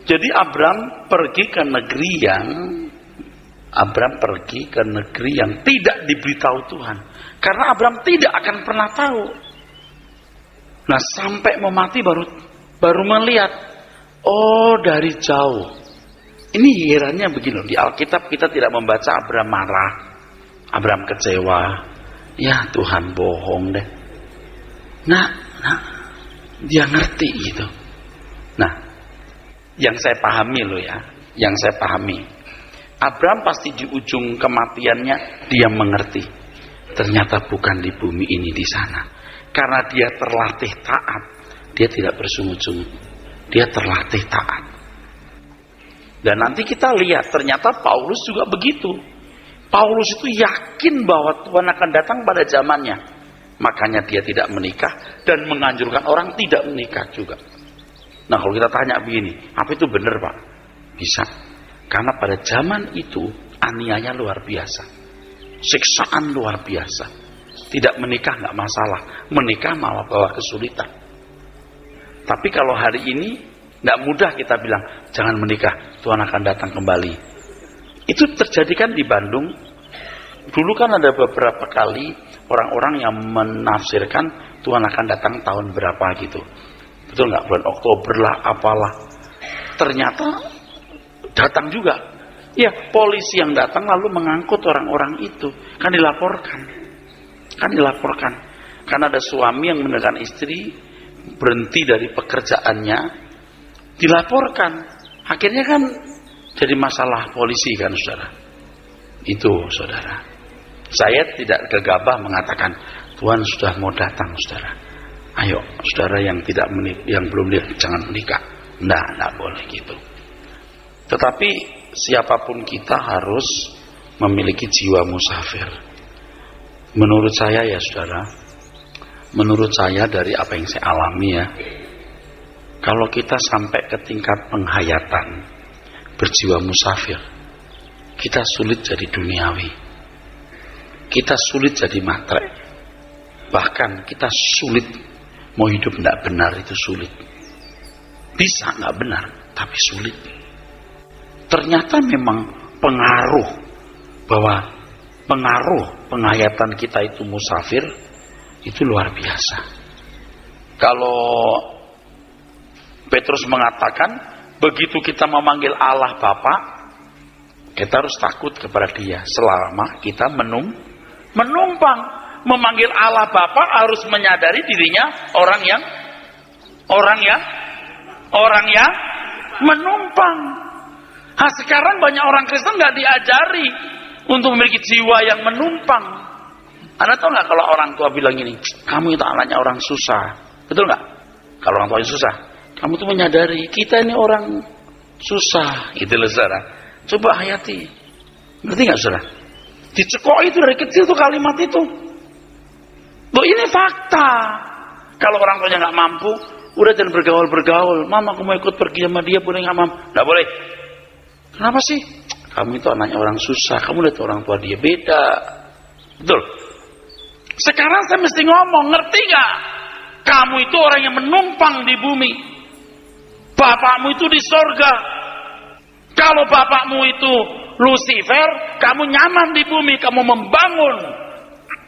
Jadi Abraham pergi ke negeri yang tidak diberitahu Tuhan. Karena Abraham tidak akan pernah tahu. Nah, sampai mau mati baru melihat. Oh, dari jauh. Ini herannya begini, di Alkitab kita tidak membaca Abraham marah, Abraham kecewa. Ya Tuhan bohong deh. Nah, dia ngerti gitu. Nah, yang saya pahami loh ya, yang saya pahami, Abraham pasti di ujung kematiannya dia mengerti. Ternyata bukan di bumi ini, di sana. Karena dia terlatih taat, dia tidak bersungut-sungut. Dia terlatih taat. Dan nanti kita lihat ternyata Paulus juga begitu. Paulus itu yakin bahwa Tuhan akan datang pada zamannya. Makanya dia tidak menikah dan menganjurkan orang tidak menikah juga. Nah, kalau kita tanya begini, apa itu benar, Pak? Bisa. Karena pada zaman itu aniaya luar biasa. Siksaan luar biasa. Tidak menikah nggak masalah, menikah malah bawa kesulitan. Tapi kalau hari ini nggak mudah kita bilang jangan menikah, Tuhan akan datang kembali. Itu terjadi kan di Bandung. Dulu kan ada beberapa kali orang-orang yang menafsirkan Tuhan akan datang tahun berapa gitu. Betul nggak? Bulan Oktober lah, apalah. Ternyata datang juga. Ya, polisi yang datang lalu mengangkut orang-orang itu. Kan dilaporkan. Karena ada suami yang menekan istri, berhenti dari pekerjaannya, dilaporkan. Akhirnya kan jadi masalah polisi kan, saudara. Itu, saudara. Saya tidak gegabah mengatakan Tuhan sudah mau datang, saudara. Ayo, saudara yang belum menikah, jangan menikah. Enggak boleh gitu. Tetapi siapapun kita harus memiliki jiwa musafir. Menurut saya ya, saudara. Menurut saya dari apa yang saya alami ya, kalau kita sampai ke tingkat penghayatan, berjiwa musafir, kita sulit jadi duniawi. Kita sulit jadi matre. Bahkan kita sulit mau hidup tidak benar, itu sulit. Bisa nggak benar, tapi sulit. Ternyata memang pengaruh penghayatan kita itu musafir, itu luar biasa. Kalau Petrus mengatakan, begitu kita memanggil Allah Bapa, kita harus takut kepada Dia selama kita menumpang. Memanggil Allah Bapa harus menyadari dirinya orang yang menumpang. Nah, sekarang banyak orang Kristen nggak diajari untuk memiliki jiwa yang menumpang. Anda tahu nggak kalau orang tua bilang gini, kamu itu anaknya orang susah, betul nggak? Kalau orang tua susah, kamu tuh menyadari kita ini orang susah, itu loh, saudara. Coba hayati, ngerti nggak, saudara? Dicekoi itu dari kecil tuh kalimat itu. Loh, ini fakta. Kalau orang tuanya nggak mampu, udah jangan bergaul. Mama, aku mau ikut pergi sama dia, boleh nggak, Mam? Nggak boleh. Kenapa sih? Kamu itu anaknya orang susah, kamu lihat orang tua dia beda. Betul. Sekarang saya mesti ngomong, ngerti gak? Kamu itu orang yang menumpang di bumi. Bapakmu itu di sorga. Kalau bapakmu itu Lucifer, kamu nyaman di bumi, kamu membangun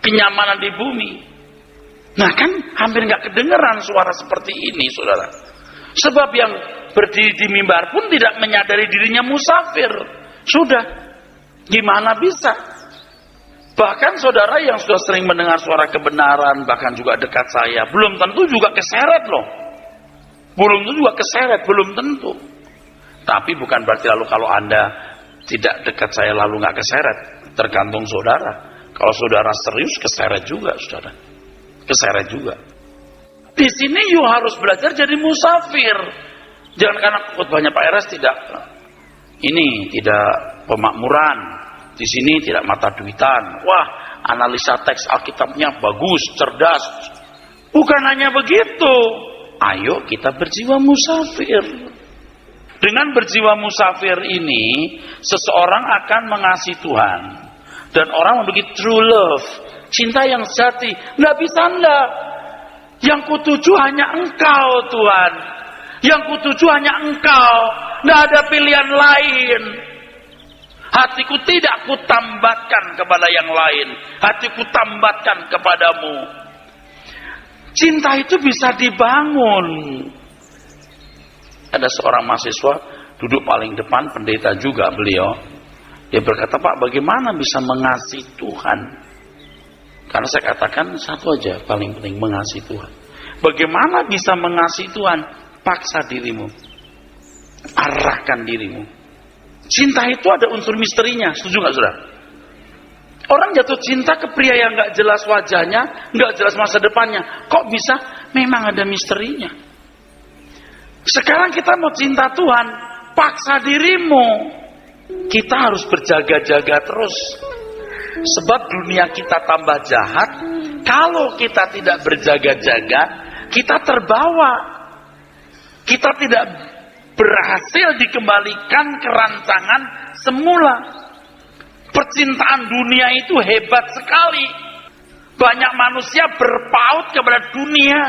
kenyamanan di bumi. Nah kan hampir gak kedengeran suara seperti ini, saudara. Sebab yang berdiri di mimbar pun tidak menyadari dirinya musafir. Sudah. Gimana bisa? Bahkan saudara yang sudah sering mendengar suara kebenaran, bahkan juga dekat saya, belum tentu juga keseret loh. Belum tentu juga keseret, belum tentu. Tapi bukan berarti lalu kalau Anda tidak dekat saya lalu nggak keseret. Tergantung saudara. Kalau saudara serius, keseret juga, saudara. Keseret juga. Di sini you harus belajar jadi musafir. Jangan karena khotbahnya Pak Eres tidak pemakmuran. Di sini tidak mata duitan. Wah, analisa teks Alkitabnya bagus, cerdas. Bukan hanya begitu. Ayo kita berjiwa musafir. Dengan berjiwa musafir ini, seseorang akan mengasihi Tuhan. Dan orang memiliki true love. Cinta yang sejati. Nggak bisa enggak. Yang kutuju hanya Engkau Tuhan. Yang kutuju hanya Engkau. Nggak ada pilihan lain. Hatiku tidak kutambatkan kepada yang lain. Hatiku tambatkan kepadamu. Cinta itu bisa dibangun. Ada seorang mahasiswa duduk paling depan, pendeta juga beliau. Dia berkata, Pak, bagaimana bisa mengasihi Tuhan? Karena saya katakan satu aja paling penting, mengasihi Tuhan. Bagaimana bisa mengasihi Tuhan? Paksa dirimu. Arahkan dirimu. Cinta itu ada unsur misterinya. Setuju gak saudara? Orang jatuh cinta ke pria yang gak jelas wajahnya, gak jelas masa depannya. Kok bisa? Memang ada misterinya. Sekarang kita mau cinta Tuhan, paksa dirimu. Kita harus berjaga-jaga terus. Sebab dunia kita tambah jahat. Kalau kita tidak berjaga-jaga, kita terbawa. Kita tidak berhasil dikembalikan ke rancangan semula. Percintaan dunia itu hebat sekali. Banyak manusia berpaut kepada dunia.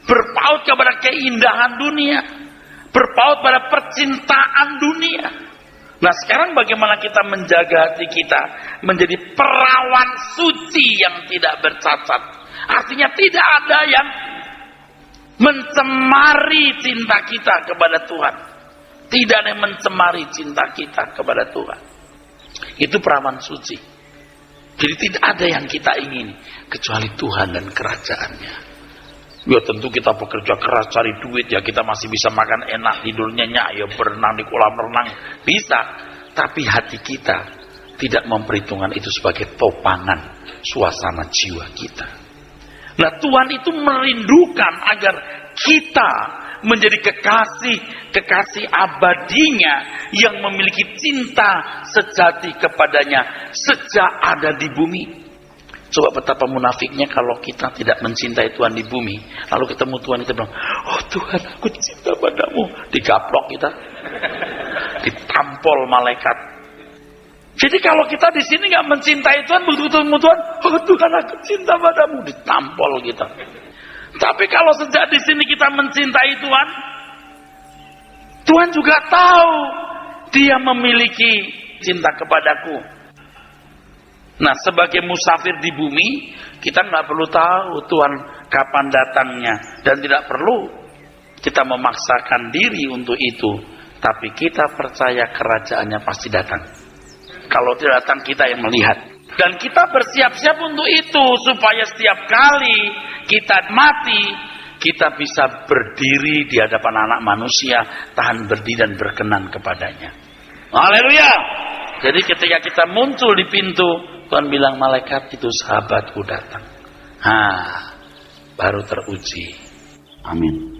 Berpaut kepada keindahan dunia. Berpaut pada percintaan dunia. Nah sekarang bagaimana kita menjaga hati kita menjadi perawan suci yang tidak bercacat. Artinya tidak ada yang mencemari cinta kita kepada Tuhan. Tidak ada yang mencemari cinta kita kepada Tuhan. Itu perawan suci. Jadi tidak ada yang kita ingini kecuali Tuhan dan kerajaannya. Ya tentu kita bekerja keras cari duit, ya kita masih bisa makan enak, tidur nyenyak, ya berenang di kolam renang bisa. Tapi hati kita tidak memperhitungkan itu sebagai topangan suasana jiwa kita. Nah Tuhan itu merindukan agar kita menjadi kekasih abadinya yang memiliki cinta sejati kepadanya sejak ada di bumi. Coba betapa munafiknya kalau kita tidak mencintai Tuhan di bumi, lalu ketemu Tuhan kita bilang, oh Tuhan aku cinta padamu, digaplok kita, ditampol malaikat. Jadi kalau kita di sini nggak mencintai Tuhan, begitu ketemu Tuhan, oh Tuhan aku cinta padamu, ditampol kita. Tapi kalau sejak di sini kita mencintai Tuhan, Tuhan juga tahu Dia memiliki cinta kepadaku. Nah sebagai musafir di bumi, kita nggak perlu tahu Tuhan kapan datangnya. Dan tidak perlu kita memaksakan diri untuk itu. Tapi kita percaya kerajaannya pasti datang. Kalau tidak datang kita yang melihat. Dan kita bersiap-siap untuk itu. Supaya setiap kali kita mati, kita bisa berdiri di hadapan anak manusia. Tahan berdiri dan berkenan kepadanya. Haleluya. Jadi ketika kita muncul di pintu, Tuhan bilang malaikat itu sahabatku datang. Baru teruji. Amin.